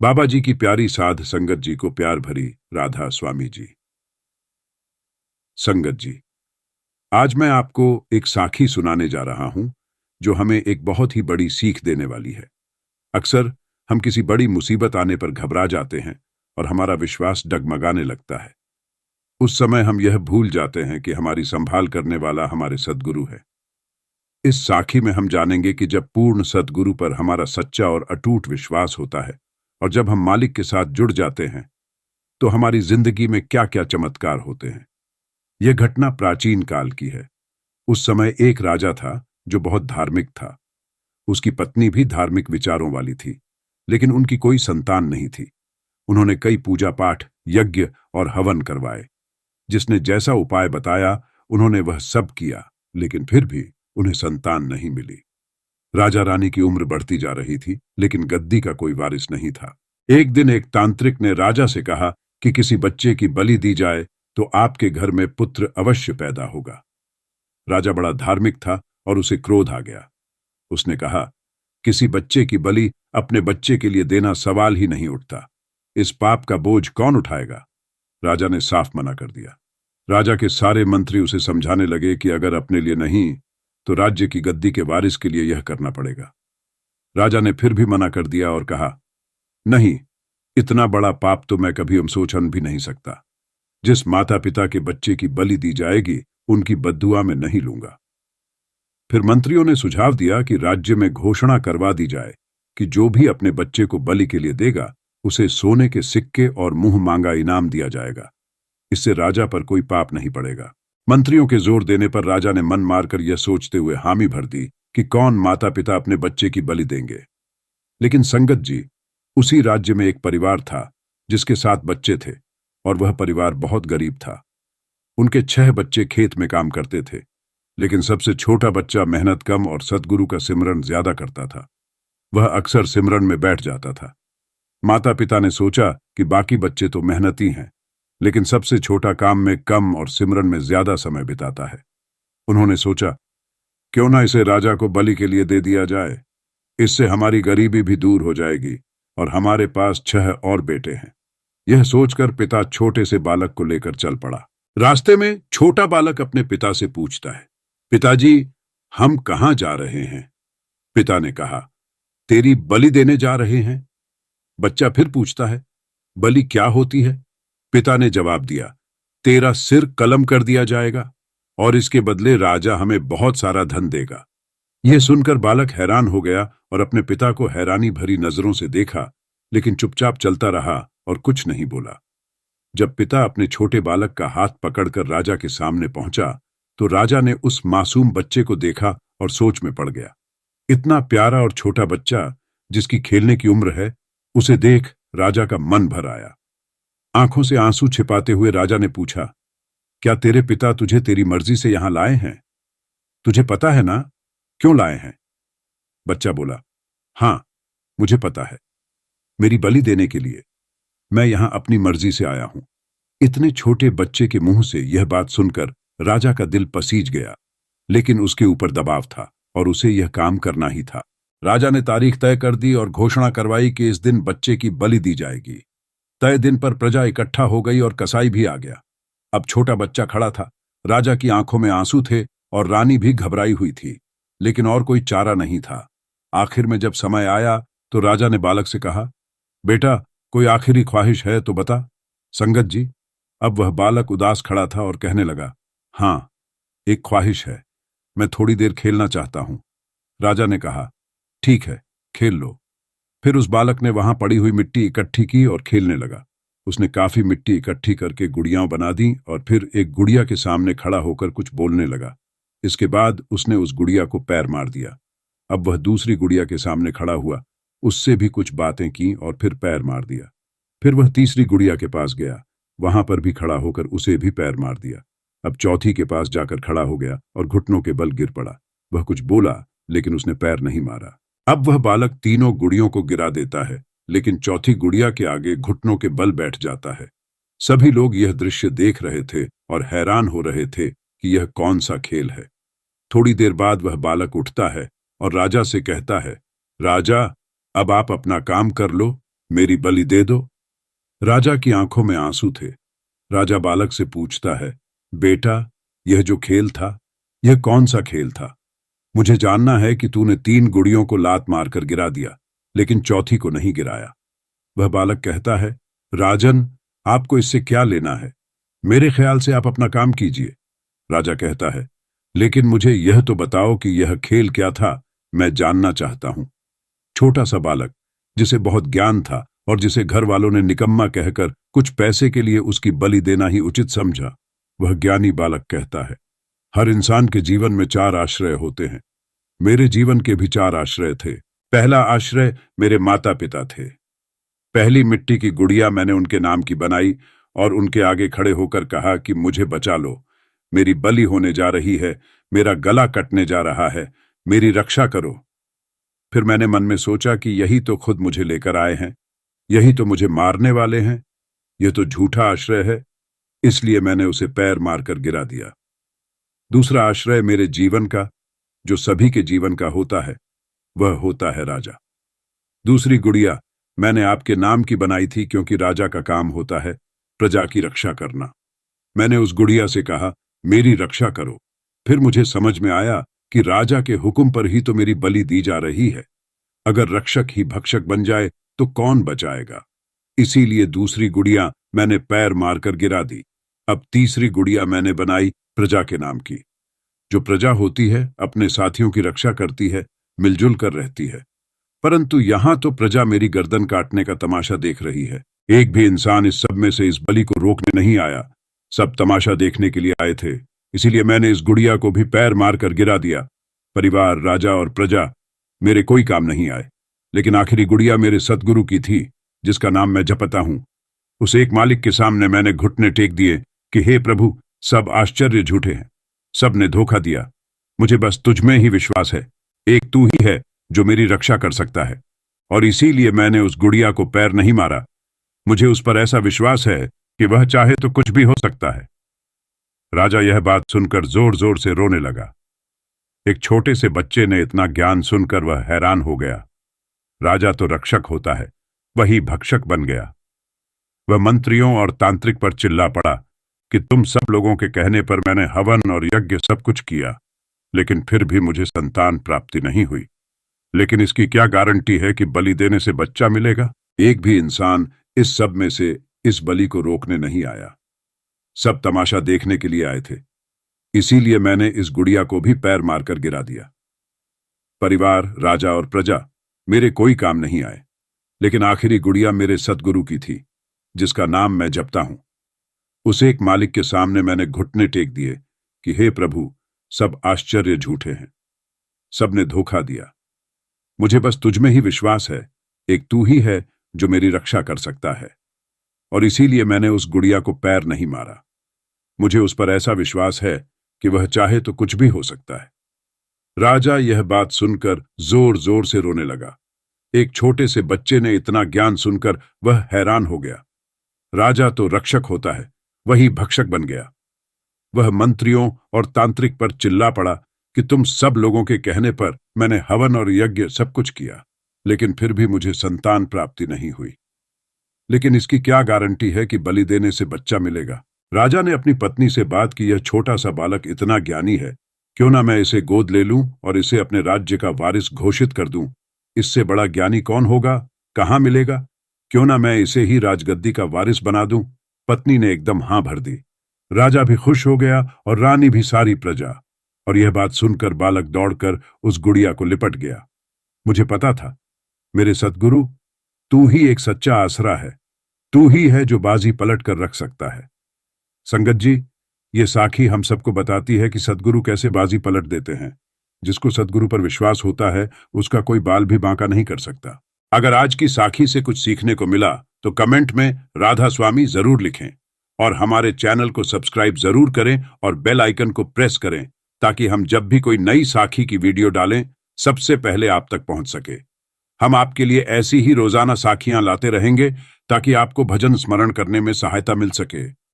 बाबा जी की प्यारी साध संगत जी को प्यार भरी राधा स्वामी जी। संगत जी, आज मैं आपको एक साखी सुनाने जा रहा हूं जो हमें एक बहुत ही बड़ी सीख देने वाली है। अक्सर हम किसी बड़ी मुसीबत आने पर घबरा जाते हैं और हमारा विश्वास डगमगाने लगता है। उस समय हम यह भूल जाते हैं कि हमारी संभाल करने वाला हमारे सद्गुरु है। इस साखी में हम जानेंगे कि जब पूर्ण सद्गुरु पर हमारा सच्चा और अटूट विश्वास होता है और जब हम मालिक के साथ जुड़ जाते हैं तो हमारी जिंदगी में क्या क्या चमत्कार होते हैं। यह घटना प्राचीन काल की है। उस समय एक राजा था जो बहुत धार्मिक था। उसकी पत्नी भी धार्मिक विचारों वाली थी, लेकिन उनकी कोई संतान नहीं थी। उन्होंने कई पूजा पाठ, यज्ञ और हवन करवाए। जिसने जैसा उपाय बताया उन्होंने वह सब किया, लेकिन फिर भी उन्हें संतान नहीं मिली। राजा रानी की उम्र बढ़ती जा रही थी, लेकिन गद्दी का कोई वारिस नहीं था। एक दिन एक तांत्रिक ने राजा से कहा कि किसी बच्चे की बलि दी जाए तो आपके घर में पुत्र अवश्य पैदा होगा। राजा बड़ा धार्मिक था और उसे क्रोध आ गया। उसने कहा, किसी बच्चे की बलि अपने बच्चे के लिए देना सवाल ही नहीं उठता। इस पाप का बोझ कौन उठाएगा? राजा ने साफ मना कर दिया। राजा के सारे मंत्री उसे समझाने लगे कि अगर अपने लिए नहीं तो राज्य की गद्दी के वारिस के लिए यह करना पड़ेगा। राजा ने फिर भी मना कर दिया और कहा, नहीं, इतना बड़ा पाप तो मैं कभी सोच भी नहीं सकता। जिस माता पिता के बच्चे की बलि दी जाएगी उनकी बद्दुआ में नहीं लूंगा। फिर मंत्रियों ने सुझाव दिया कि राज्य में घोषणा करवा दी जाए कि जो भी अपने बच्चे को बलि के लिए देगा उसे सोने के सिक्के और मुंह मांगा इनाम दिया जाएगा। इससे राजा पर कोई पाप नहीं पड़ेगा। मंत्रियों के जोर देने पर राजा ने मन मारकर यह सोचते हुए हामी भर दी कि कौन माता पिता अपने बच्चे की बलि देंगे। लेकिन संगत जी, उसी राज्य में एक परिवार था जिसके 7 बच्चे थे और वह परिवार बहुत गरीब था। उनके 6 बच्चे खेत में काम करते थे, लेकिन सबसे छोटा बच्चा मेहनत कम और सद्गुरु का सिमरन ज्यादा करता था। वह अक्सर सिमरन में बैठ जाता था। माता पिता ने सोचा कि बाकी बच्चे तो मेहनती हैं, लेकिन सबसे छोटा काम में कम और सिमरन में ज्यादा समय बिताता है। उन्होंने सोचा, क्यों ना इसे राजा को बलि के लिए दे दिया जाए। इससे हमारी गरीबी भी दूर हो जाएगी और हमारे पास 6 और बेटे हैं। यह सोचकर पिता छोटे से बालक को लेकर चल पड़ा। रास्ते में छोटा बालक अपने पिता से पूछता है, पिताजी, हम कहां जा रहे हैं? पिता ने कहा, तेरी बलि देने जा रहे हैं। बच्चा फिर पूछता है, बलि क्या होती है? पिता ने जवाब दिया, तेरा सिर कलम कर दिया जाएगा और इसके बदले राजा हमें बहुत सारा धन देगा। यह सुनकर बालक हैरान हो गया और अपने पिता को हैरानी भरी नजरों से देखा, लेकिन चुपचाप चलता रहा और कुछ नहीं बोला। जब पिता अपने छोटे बालक का हाथ पकड़कर राजा के सामने पहुंचा तो राजा ने उस मासूम बच्चे को देखा और सोच में पड़ गया। इतना प्यारा और छोटा बच्चा जिसकी खेलने की उम्र है, उसे देख राजा का मन भर आया। आंखों से आंसू छिपाते हुए राजा ने पूछा, क्या तेरे पिता तुझे तेरी मर्जी से यहां लाए हैं? तुझे पता है ना क्यों लाए हैं? बच्चा बोला, हां, मुझे पता है, मेरी बलि देने के लिए। मैं यहां अपनी मर्जी से आया हूं। इतने छोटे बच्चे के मुंह से यह बात सुनकर राजा का दिल पसीज गया, लेकिन उसके ऊपर दबाव था और उसे यह काम करना ही था। राजा ने तारीख तय कर दी और घोषणा करवाई कि इस दिन बच्चे की बलि दी जाएगी। तय दिन पर प्रजा इकट्ठा हो गई और कसाई भी आ गया। अब छोटा बच्चा खड़ा था। राजा की आंखों में आंसू थे और रानी भी घबराई हुई थी, लेकिन और कोई चारा नहीं था। आखिर में जब समय आया तो राजा ने बालक से कहा, बेटा, कोई आखिरी ख्वाहिश है तो बता। संगत जी, अब वह बालक उदास खड़ा था और कहने लगा, हां, एक ख्वाहिश है, मैं थोड़ी देर खेलना चाहता हूं। राजा ने कहा, ठीक है, खेल लो। फिर उस बालक ने वहां पड़ी हुई मिट्टी इकट्ठी की और खेलने लगा। उसने काफी मिट्टी इकट्ठी करके गुड़ियां बना दी और फिर एक गुड़िया के सामने खड़ा होकर कुछ बोलने लगा। इसके बाद उसने उस गुड़िया को पैर मार दिया। अब वह दूसरी गुड़िया के सामने खड़ा हुआ, उससे भी कुछ बातें की और फिर पैर मार दिया। फिर वह तीसरी गुड़िया के पास गया, वहां पर भी खड़ा होकर उसे भी पैर मार दिया। अब चौथी के पास जाकर खड़ा हो गया और घुटनों के बल गिर पड़ा। वह कुछ बोला, लेकिन उसने पैर नहीं मारा। अब वह बालक तीनों गुड़ियों को गिरा देता है, लेकिन चौथी गुड़िया के आगे घुटनों के बल बैठ जाता है। सभी लोग यह दृश्य देख रहे थे और हैरान हो रहे थे कि यह कौन सा खेल है। थोड़ी देर बाद वह बालक उठता है और राजा से कहता है, राजा, अब आप अपना काम कर लो, मेरी बलि दे दो। राजा की आंखों में आंसू थे। राजा बालक से पूछता है, बेटा, यह जो खेल था, यह कौन सा खेल था? मुझे जानना है कि तूने 3 गुड़ियों को लात मारकर गिरा दिया, लेकिन चौथी को नहीं गिराया। वह बालक कहता है, राजन, आपको इससे क्या लेना है? मेरे ख्याल से आप अपना काम कीजिए। राजा कहता है, लेकिन मुझे यह तो बताओ कि यह खेल क्या था, मैं जानना चाहता हूं। छोटा सा बालक, जिसे बहुत ज्ञान था और जिसे घर वालों ने निकम्मा कहकर कुछ पैसे के लिए उसकी बलि देना ही उचित समझा, वह ज्ञानी बालक कहता है, हर इंसान के जीवन में 4 आश्रय होते हैं। मेरे जीवन के भी 4 आश्रय थे। पहला आश्रय मेरे माता पिता थे। पहली मिट्टी की गुड़िया मैंने उनके नाम की बनाई और उनके आगे खड़े होकर कहा कि मुझे बचा लो, मेरी बलि होने जा रही है, मेरा गला कटने जा रहा है, मेरी रक्षा करो। फिर मैंने मन में सोचा कि यही तो खुद मुझे लेकर आए हैं, यही तो मुझे मारने वाले हैं, यह तो झूठा आश्रय है, इसलिए मैंने उसे पैर मारकर गिरा दिया। दूसरा आश्रय मेरे जीवन का, जो सभी के जीवन का होता है, वह होता है राजा। दूसरी गुड़िया मैंने आपके नाम की बनाई थी, क्योंकि राजा का काम होता है प्रजा की रक्षा करना। मैंने उस गुड़िया से कहा, मेरी रक्षा करो। फिर मुझे समझ में आया कि राजा के हुक्म पर ही तो मेरी बलि दी जा रही है। अगर रक्षक ही भक्षक बन जाए तो कौन बचाएगा? इसीलिए दूसरी गुड़िया मैंने पैर मारकर गिरा दी। अब तीसरी गुड़िया मैंने बनाई प्रजा के नाम की। जो प्रजा होती है अपने साथियों की रक्षा करती है, मिलजुल कर रहती है। परंतु यहां तो प्रजा मेरी गर्दन काटने का तमाशा देख रही है। एक भी इंसान इस सब में से इस बलि को रोकने नहीं आया। सब तमाशा देखने के लिए आए थे। इसीलिए मैंने इस गुड़िया को भी पैर मारकर गिरा दिया। परिवार, राजा और प्रजा मेरे कोई काम नहीं आए, लेकिन आखिरी गुड़िया मेरे सद्गुरु की थी, जिसका नाम मैं जपता हूं। उस एक मालिक के सामने मैंने घुटने टेक दिए कि हे प्रभु, सब आश्चर्य झूठे हैं, सब ने धोखा दिया, मुझे बस तुझ में ही विश्वास है। एक तू ही है जो मेरी रक्षा कर सकता है, और इसीलिए मैंने उस गुड़िया को पैर नहीं मारा। मुझे उस पर ऐसा विश्वास है कि वह चाहे तो कुछ भी हो सकता है। राजा यह बात सुनकर जोर जोर से रोने लगा। एक छोटे से बच्चे ने इतना ज्ञान सुनकर वह हैरान हो गया। राजा तो रक्षक होता है, वही भक्षक बन गया। वह मंत्रियों और तांत्रिक पर चिल्ला पड़ा कि तुम सब लोगों के कहने पर मैंने हवन और यज्ञ सब कुछ किया, लेकिन फिर भी मुझे संतान प्राप्ति नहीं हुई। लेकिन इसकी क्या गारंटी है कि बलि देने से बच्चा मिलेगा? एक भी इंसान इस सब में से इस बलि को रोकने नहीं आया। सब तमाशा देखने के लिए आए थे। इसीलिए मैंने इस गुड़िया को भी पैर मारकर गिरा दिया। परिवार, राजा और प्रजा मेरे कोई काम नहीं आए, लेकिन आखिरी गुड़िया मेरे सद्गुरु की थी, जिसका नाम मैं जपता हूं। उस एक मालिक के सामने मैंने घुटने टेक दिए कि हे प्रभु, सब आश्चर्य झूठे हैं, सब ने धोखा दिया, मुझे बस तुझ में ही विश्वास है। एक तू ही है जो मेरी रक्षा कर सकता है, और इसीलिए मैंने उस गुड़िया को पैर नहीं मारा। मुझे उस पर ऐसा विश्वास है कि वह चाहे तो कुछ भी हो सकता है। राजा यह बात सुनकर जोर जोर से रोने लगा। एक छोटे से बच्चे ने इतना ज्ञान सुनकर वह हैरान हो गया। राजा तो रक्षक होता है, वही भक्षक बन गया। वह मंत्रियों और तांत्रिक पर चिल्ला पड़ा कि तुम सब लोगों के कहने पर मैंने हवन और यज्ञ सब कुछ किया, लेकिन फिर भी मुझे संतान प्राप्ति नहीं हुई। लेकिन इसकी क्या गारंटी है कि बलि देने से बच्चा मिलेगा? राजा ने अपनी पत्नी से बात की, यह छोटा सा बालक इतना ज्ञानी है, क्यों ना मैं इसे गोद ले लूं और इसे अपने राज्य का वारिस घोषित कर दूं। इससे बड़ा ज्ञानी कौन होगा? कहां मिलेगा? क्यों ना मैं इसे ही राजगद्दी का वारिस बना दूं? पत्नी ने एकदम हां भर दी। राजा भी खुश हो गया और रानी भी, सारी प्रजा। और यह बात सुनकर बालक दौड़कर उस गुड़िया को लिपट गया। मुझे पता था, मेरे सद्गुरु, तू ही एक सच्चा आसरा है, तू ही है जो बाजी पलट कर रख सकता है। संगत जी, ये साखी हम सबको बताती है कि सद्गुरु कैसे बाजी पलट देते हैं। जिसको सद्गुरु पर विश्वास होता है, उसका कोई बाल भी बांका नहीं कर सकता। अगर आज की साखी से कुछ सीखने को मिला तो कमेंट में राधा स्वामी जरूर लिखें, और हमारे चैनल को सब्सक्राइब जरूर करें और बेल आइकन को प्रेस करें, ताकि हम जब भी कोई नई साखी की वीडियो डालें, सबसे पहले आप तक पहुंच सके। हम आपके लिए ऐसी ही रोजाना साखियां लाते रहेंगे, ताकि आपको भजन स्मरण करने में सहायता मिल सके।